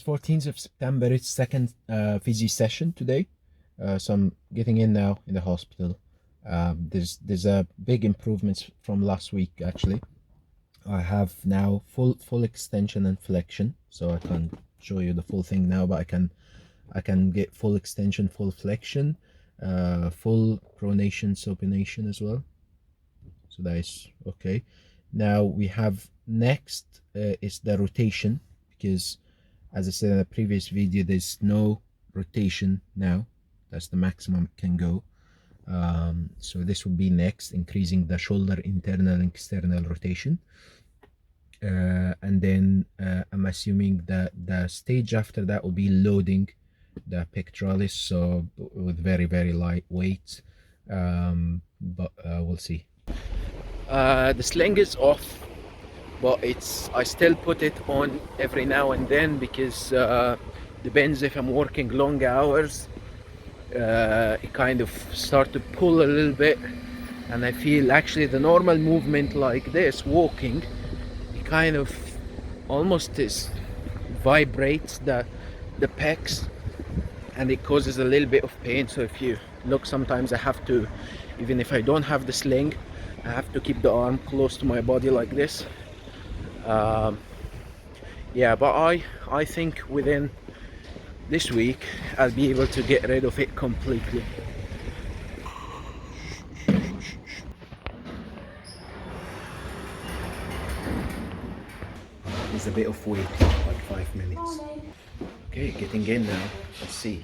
14th of September. It's second physio session today. So I'm getting in now in the hospital. There's a big improvements from last week actually. I have now full extension and flexion, so I can't show you the full thing now, but I can get full extension, full flexion, full pronation, supination as well. So that is okay. Now we have next is the rotation, because as I said in the previous video, there's no rotation now. That's the maximum it can go. So this will be next, increasing the shoulder internal and external rotation. And then I'm assuming that the stage after that will be loading the pectoralis, so with very light weights, but we'll see. The sling is off, but I still put it on every now and then, because depends if I'm working long hours, it kind of start to pull a little bit, and I feel actually the normal movement like this, walking, it kind of almost vibrates the pecs, and it causes a little bit of pain. So if you look, sometimes I have to, even if I don't have the sling, I have to keep the arm close to my body like this. Yeah, but I think within this week I'll be able to get rid of it completely. There's a bit of wait, like 5 minutes. Okay, getting in now. Let's see.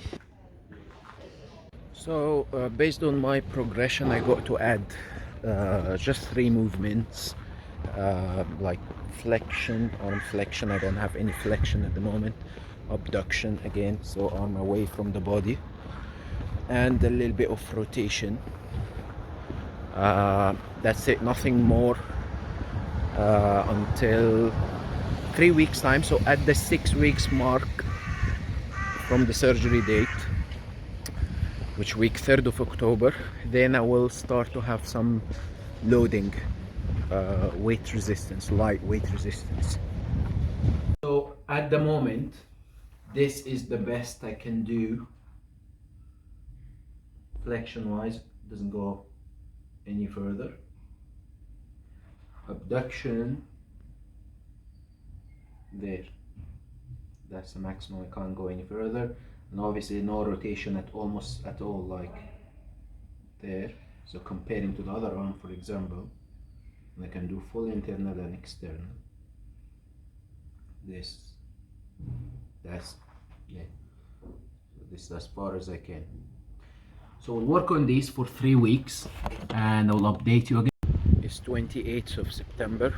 So based on my progression, I got to add just 3 movements, like flexion, arm flexion. I don't have any flexion at the moment. Abduction again, so arm away from the body, and a little bit of rotation. That's it, nothing more until 3 weeks time. So at the 6 weeks mark from the surgery date, which week 3rd of October, then I will start to have some loading, weight resistance, light weight resistance. So at the moment, this is the best I can do flexion wise. Doesn't go any further. Abduction, there, that's the maximum. I can't go any further, and obviously no rotation at almost at all, like there. So comparing to the other arm, for example, I can do full internal and external. That's yeah, so this is as far as I can. So we'll work on these for 3 weeks and I'll update you again. It's 28th of September,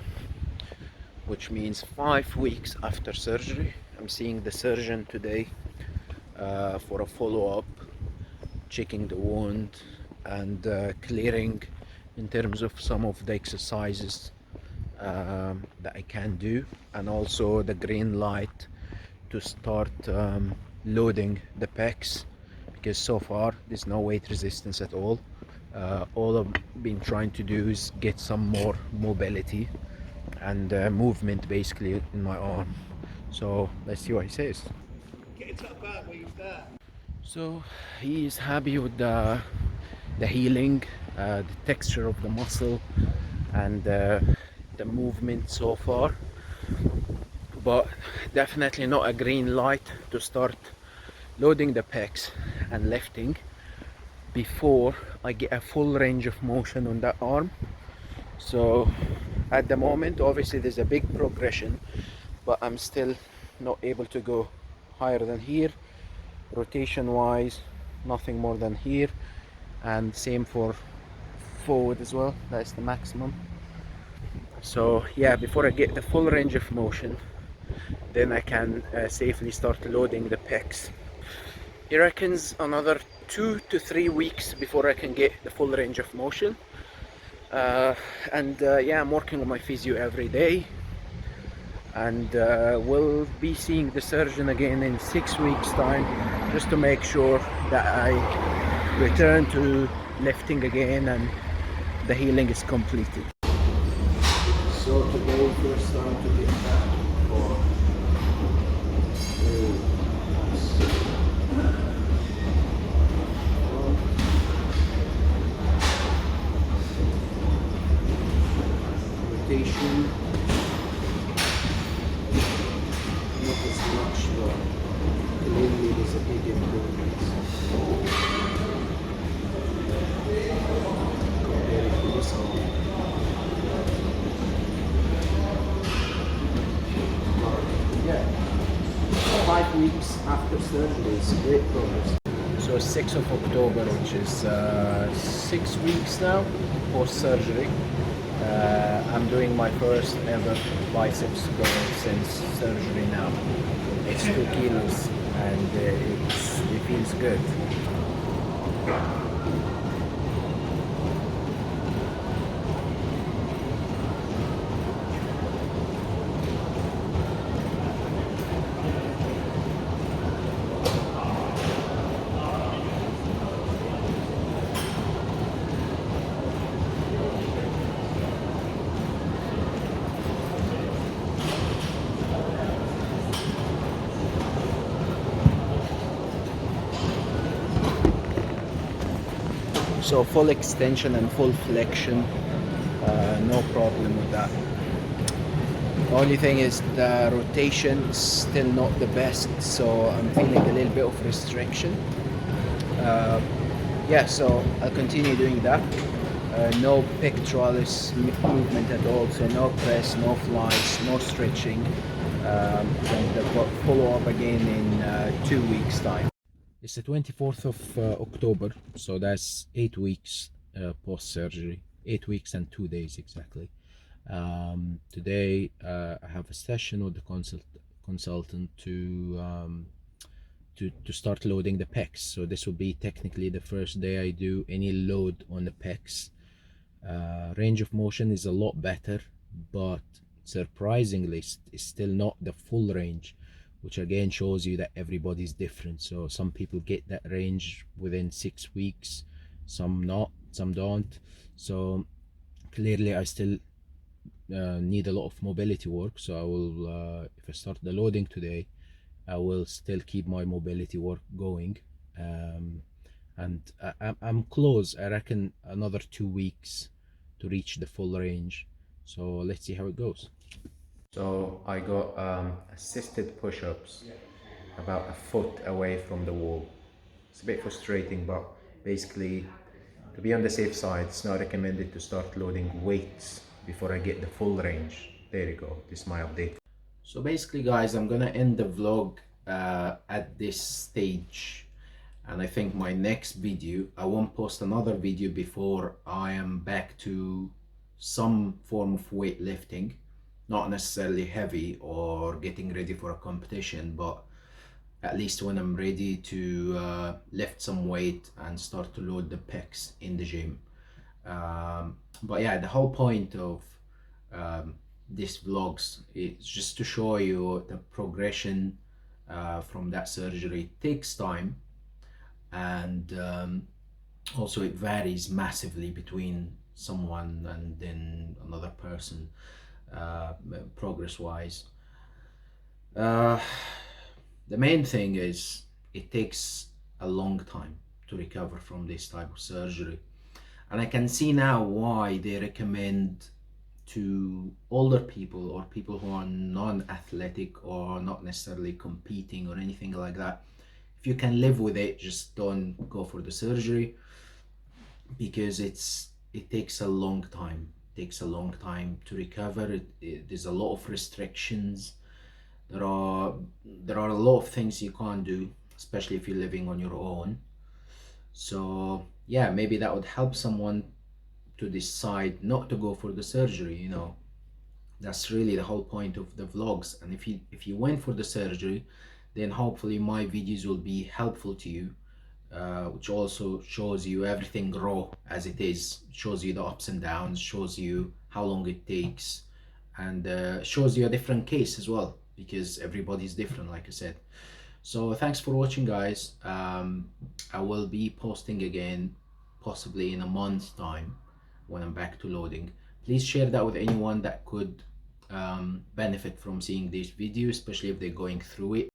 which means 5 weeks after surgery. I'm seeing the surgeon today for a follow-up, checking the wound and clearing in terms of some of the exercises that I can do, and also the green light to start loading the pecs, because so far there's no weight resistance at all. All I've been trying to do is get some more mobility and movement basically in my arm. So let's see what he says. So he is happy with the healing, the texture of the muscle, and the movement so far, but definitely not a green light to start loading the pecs and lifting before I get a full range of motion on that arm. So at the moment, obviously there's a big progression, but I'm still not able to go higher than here. Rotation wise, nothing more than here, and same for forward as well. That's the maximum. So yeah, before I get the full range of motion, then I can safely start loading the pecs. He reckons another 2 to 3 weeks before I can get the full range of motion. Yeah, I'm working on my physio every day, and we'll be seeing the surgeon again in 6 weeks time, just to make sure that I return to lifting again and the healing is completed. So today first time to get back for much, but clearly there's a big improvement compared to this one. Yeah, 5 weeks after surgery is great progress. So 6th of October, which is 6 weeks now post surgery. I'm doing my first ever biceps curl since surgery now. It's 2 kilos and it feels good. So full extension and full flexion, no problem with that. The only thing is the rotation is still not the best, so I'm feeling a little bit of restriction. Yeah, so I'll continue doing that. No pectoralis movement at all, so no press, no flies, no stretching. And I'll follow up again in 2 weeks time. It's the 24th of October, so that's 8 weeks post-surgery, 8 weeks and 2 days exactly. Today I have a session with the consultant to start loading the pecs. So this will be technically the first day I do any load on the pecs. Range of motion is a lot better, but surprisingly it's still not the full range, which again shows you that everybody's different. So some people get that range within 6 weeks, some not, some don't. So clearly I still need a lot of mobility work. So I will, if I start the loading today, I will still keep my mobility work going. And I'm close. I reckon another 2 weeks to reach the full range. So let's see how it goes. So I got assisted push-ups about a foot away from the wall. It's a bit frustrating, but basically to be on the safe side, it's not recommended to start loading weights before I get the full range. There you go, this is my update. So basically guys, I'm gonna end the vlog at this stage, and I think my next video, I won't post another video before I am back to some form of weightlifting. Not necessarily heavy or getting ready for a competition, but at least when I'm ready to lift some weight and start to load the pecs in the gym. But yeah, the whole point of these vlogs is just to show you the progression from that surgery. It takes time, and also it varies massively between someone and then another person. Progress wise, the main thing is it takes a long time to recover from this type of surgery, and I can see now why they recommend to older people or people who are non-athletic or not necessarily competing or anything like that. If you can live with it, just don't go for the surgery, because it takes a long time. Takes a long time to recover. There's a lot of restrictions. There are a lot of things you can't do, especially if you're living on your own. So yeah, maybe that would help someone to decide not to go for the surgery. You know, that's really the whole point of the vlogs. And if you went for the surgery, then hopefully my videos will be helpful to you. Which also shows you everything raw as it is, shows you the ups and downs, shows you how long it takes, and shows you a different case as well, because everybody's different, like I said. So thanks for watching, guys. I will be posting again possibly in a month's time when I'm back to loading. Please share that with anyone that could benefit from seeing this video, especially if they're going through it.